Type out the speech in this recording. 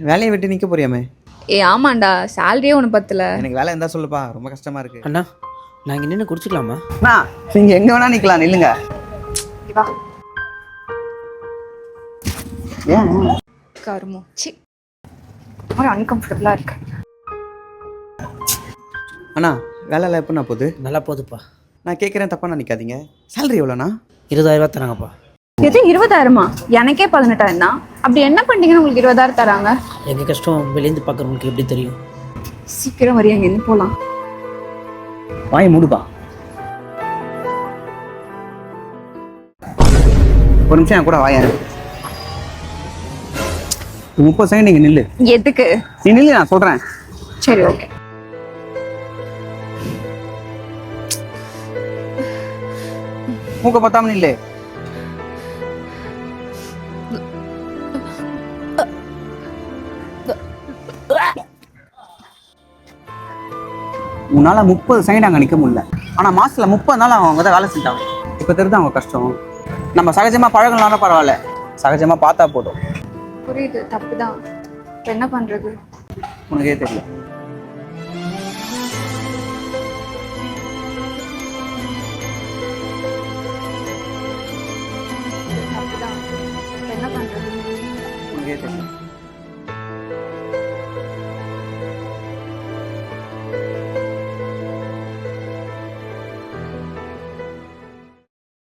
வேலையை விட்டு நிற்க போறியாமே? ஆமாண்டா, சேலரியே ஒன்று பத்தல. எனக்கு வேலை இருந்தால் சொல்லுப்பா, ரொம்ப கஷ்டமாக இருக்கு. அண்ணா நான் இங்கே நின்று குடிச்சிக்கலாமா? அண்ணா நீங்கள் எங்கே வேணா நிற்கலாம், நில்லுங்க. ஏன் கருமோ சி, ஒரு அன்கம்ஃபர்டபுளாக இருக்கு. அண்ணா வேலைலாம் எப்படிண்ணா போகுது? நல்லா போகுதுப்பா. நான் கேட்குறேன், தப்பாக நினைக்காதீங்க. சேலரி எவ்வளோண்ணா? 20,000 தராங்கப்பா. எது 20,000மா? எனக்கே 18,000 தான். அப்படி என்ன பண்ணிட்டீங்கன்னு உங்களுக்கு 20,000 தராங்க? எங்கள் கஷ்டம் வெளியேந்து பார்க்குறவங்களுக்கு எப்படி தெரியும்? சீக்கிரம் வரையா, எங்கே போகலாம்? வாய் மூடுப்பா. ஒரு நிமிஷம் என் கூட வாயேன். 30 செகண்ட் நீங்கள் நில்லு. எதுக்கு? நீ நில்லு, நான் சொல்கிறேன். சரி ஓகே. மூக்க பத்தாம நில்லு. உன்னால 30 செகண்ட் அங்கே நிற்க முடியல. ஆனால் மாசத்துல 30 நாள் அவங்க தான் வேலை செஞ்சாங்க. இப்போ தெரியுது அவங்க கஷ்டம். நம்ம சகஜமாக பழகலாம்னா பரவாயில்ல, சகஜமாக பார்த்தா போதும். புரியுது, தப்பு தான். என்ன பண்ணுறது? உனக்கே தெரியல. தப்பு தான். என்ன பண்ணுறது? உனக்கே தெரியல.